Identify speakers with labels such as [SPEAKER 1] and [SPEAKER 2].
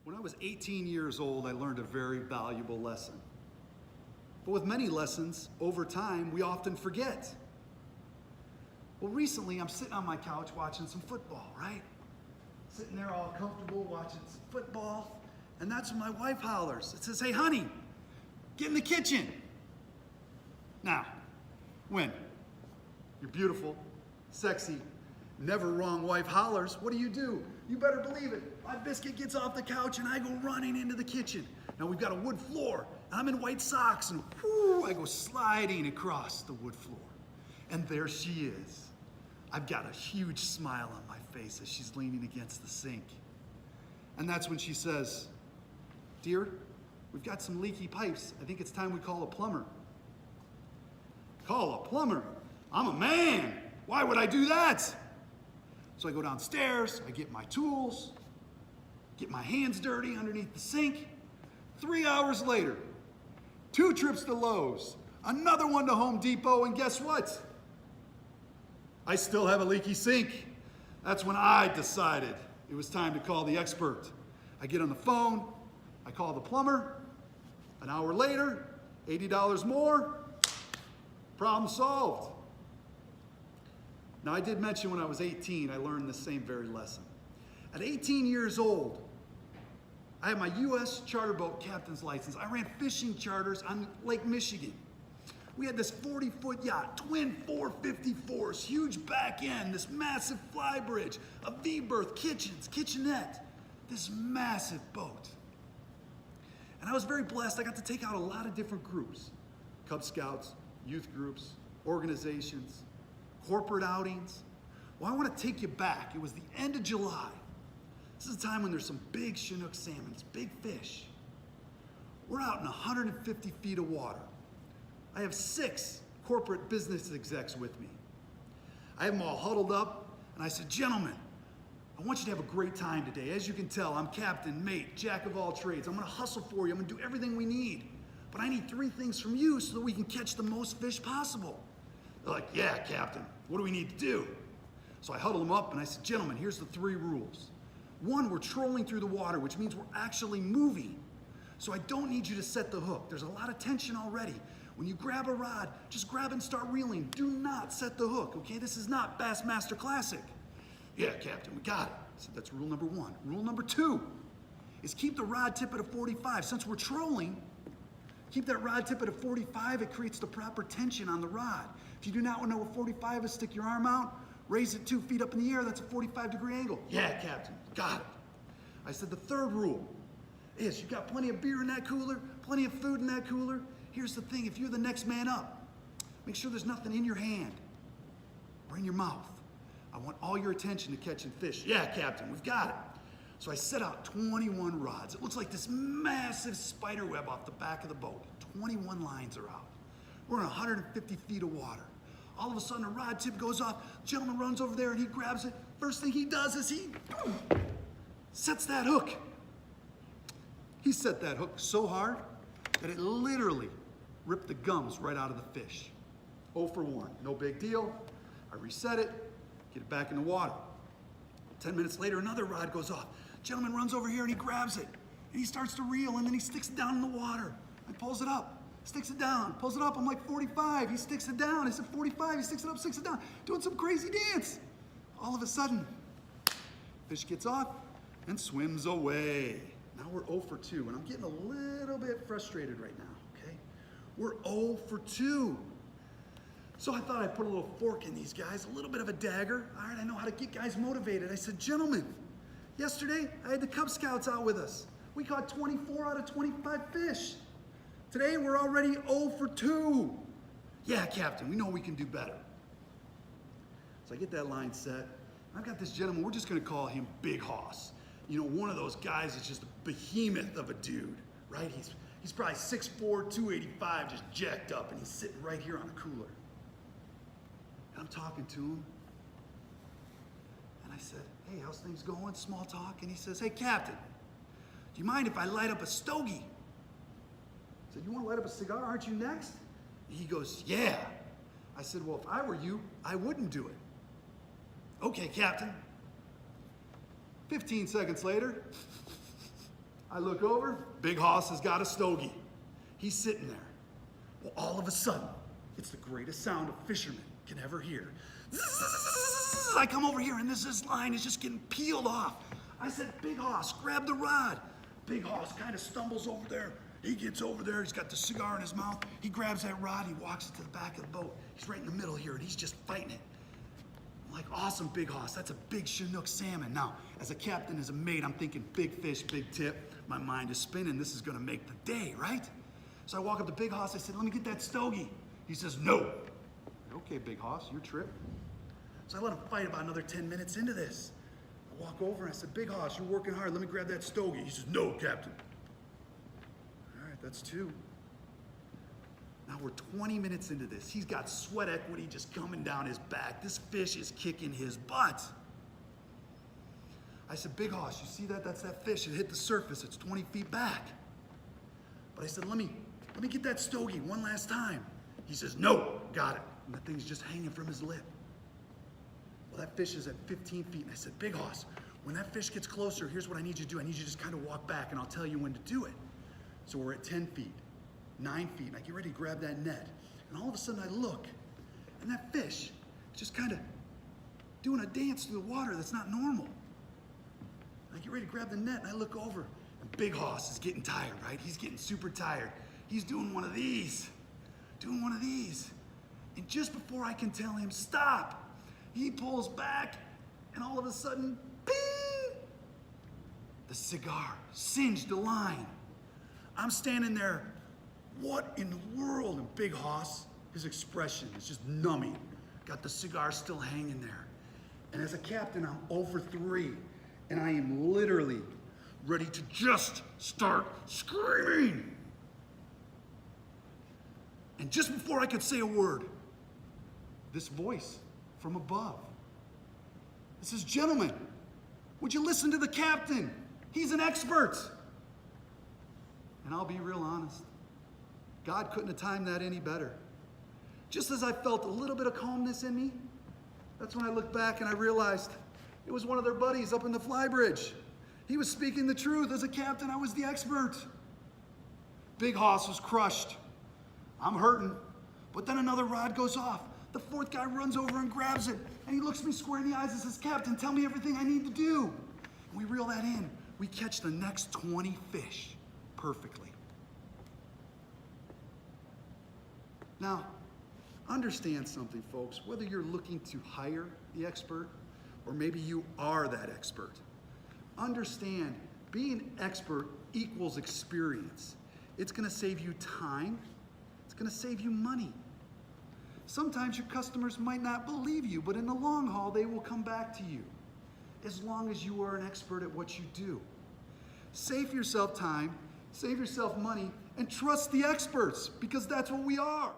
[SPEAKER 1] When I was 18 years old, I learned a very valuable lesson. But with many lessons, over time, we often forget. Well, recently, I'm sitting on my couch watching some football, right? Sitting there all comfortable watching some football, and that's when my wife hollers. It says, "Hey, honey, get in the kitchen." Now, when your beautiful, sexy, never wrong wife hollers, what do? You better believe it. My biscuit gets off the couch and I go running into the kitchen. Now we've got a wood floor, and I'm in white socks, and I go sliding across the wood floor. And there she is. I've got a huge smile on my face as she's leaning against the sink. And that's when she says, "Dear, we've got some leaky pipes. I think it's time we call a plumber." Call a plumber? I'm a man. Why would I do that? So I go downstairs, I get my tools, get my hands dirty underneath the sink. 3 hours later, 2 trips to Lowe's, another one to Home Depot, and guess what? I still have a leaky sink. That's when I decided it was time to call the expert. I get on the phone, I call the plumber. An hour later, $80 more, problem solved. Now, I did mention when I was 18, I learned the same very lesson. At 18 years old, I had my U.S. charter boat captain's license. I ran fishing charters on Lake Michigan. We had this 40-foot yacht, twin 454s, huge back end, this massive fly bridge, a V-berth, kitchens, kitchenette, this massive boat. And I was very blessed. I got to take out a lot of different groups: Cub Scouts, youth groups, organizations, corporate outings. Well, I want to take you back. It was the end of July. This is a time when there's some big Chinook salmon, it's big fish. We're out in 150 feet of water. I have 6 corporate business execs with me. I have them all huddled up, and I said, "Gentlemen, I want you to have a great time today. As you can tell, I'm captain, mate, jack of all trades. I'm going to hustle for you. I'm going to do everything we need. But I need 3 things from you so that we can catch the most fish possible." They're like, "Yeah, Captain, what do we need to do?" So I huddled them up and I said, "Gentlemen, here's the 3 rules. 1, we're trolling through the water, which means we're actually moving. So I don't need you to set the hook. There's a lot of tension already. When you grab a rod, just grab it and start reeling. Do not set the hook, okay? This is not Bassmaster Classic." "Yeah, Captain, we got it." I said, "That's rule number 1. Rule number 2 is keep the rod tip at a 45. Since we're trolling, keep that rod tip at a 45. It creates the proper tension on the rod. If you do not know what 45 is, stick your arm out, raise it 2 feet up in the air. That's a 45-degree angle." "Yeah, Captain, got it." I said, "The 3rd rule is you got plenty of beer in that cooler, plenty of food in that cooler. Here's the thing, if you're the next man up, make sure there's nothing in your hand or in your mouth. I want all your attention to catching fish." "Yeah, Captain, we've got it." So I set out 21 rods. It looks like this massive spider web off the back of the boat. 21 lines are out. We're in 150 feet of water. All of a sudden, a rod tip goes off. The gentleman runs over there and he grabs it. First thing he does is he sets that hook. He set that hook so hard that it literally ripped the gums right out of the fish. 0 for 1, no big deal. I reset it, get it back in the water. 10 minutes later, another rod goes off. Gentleman runs over here and he grabs it. And he starts to reel, and then he sticks it down in the water. I pulls it up, sticks it down, pulls it up. I'm like, 45. He sticks it down. I said, 45. He sticks it up, sticks it down. Doing some crazy dance. All of a sudden, fish gets off and swims away. Now we're 0 for 2, and I'm getting a little bit frustrated right now, okay? We're 0 for 2. So I thought I'd put a little fork in these guys, a little bit of a dagger. All right, I know how to get guys motivated. I said, "Gentlemen, yesterday I had the Cub Scouts out with us. We caught 24 out of 25 fish. Today we're already 0 for 2. "Yeah, Captain, we know we can do better." So I get that line set. I've got this gentleman, we're just gonna call him Big Hoss. You know, one of those guys that's just a behemoth of a dude, right? He's probably 6'4", 285, just jacked up, and he's sitting right here on the cooler. And I'm talking to him, and I said, "Hey, how's things going?" Small talk. And he says, "Hey, Captain, do you mind if I light up a stogie?" I said, "You want to light up a cigar? Aren't you next?" And he goes, "Yeah." I said, "Well, if I were you, I wouldn't do it." "Okay, Captain." 15 seconds later, I look over, Big Hoss has got a stogie. He's sitting there. Well, all of a sudden, it's the greatest sound a fisherman can ever hear. I come over here and this line is just getting peeled off. I said, Big Hoss, grab the rod. Big Hoss kind of stumbles over there. He gets over there, he's got the cigar in his mouth. He grabs that rod, he walks it to the back of the boat. He's right in the middle here and he's just fighting it. I'm like, awesome, Big Hoss, that's a big Chinook salmon. Now, as a captain, as a mate, I'm thinking big fish, big tip. My mind is spinning, this is gonna make the day, right? So I walk up to Big Hoss, I said, let me get that stogie. He says, no. Okay, Big Hoss, your trip. So I let him fight about another 10 minutes into this. I walk over and I said, Big Hoss, you're working hard, let me grab that stogie. He says, no, Captain. All right, that's two. Now we're 20 minutes into this. He's got sweat equity just coming down his back. This fish is kicking his butt. I said, Big Hoss, you see that? That's that fish. It hit the surface. It's 20 feet back. But I said, let me get that stogie one last time. He says, no, got it. And that thing's just hanging from his lip. Well, that fish is at 15 feet. And I said, Big Hoss, when that fish gets closer, here's what I need you to do. I need you to just kind of walk back and I'll tell you when to do it. So we're at 10 feet, 9 feet, and I get ready to grab that net. And all of a sudden I look, and that fish is just kind of doing a dance through the water that's not normal. I get ready to grab the net, and I look over, and Big Hoss is getting tired, right? He's getting super tired. He's doing one of these. And just before I can tell him, stop, he pulls back, and all of a sudden, ping! The cigar singed the line. I'm standing there, what in the world? And Big Hoss, his expression is just numbing. Got the cigar still hanging there. And as a captain, I'm 0 for 3, and I am literally ready to just start screaming. And just before I could say a word, this voice from above. It says, gentlemen, would you listen to the captain? He's an expert. And I'll be real honest, God couldn't have timed that any better. Just as I felt a little bit of calmness in me, that's when I looked back and I realized it was one of their buddies up in the flybridge. He was speaking the truth. As a captain, I was the expert. Big Hoss was crushed. I'm hurting. But then another rod goes off. The fourth guy runs over and grabs it. And he looks me square in the eyes and says, Captain, tell me everything I need to do. And we reel that in. We catch the next 20 fish perfectly. Now, understand something, folks. Whether you're looking to hire the expert or maybe you are that expert, understand being expert equals experience. It's going to save you time. It's going to save you money. Sometimes your customers might not believe you, but in the long haul, they will come back to you as long as you are an expert at what you do. Save yourself time, save yourself money, and trust the experts because that's what we are.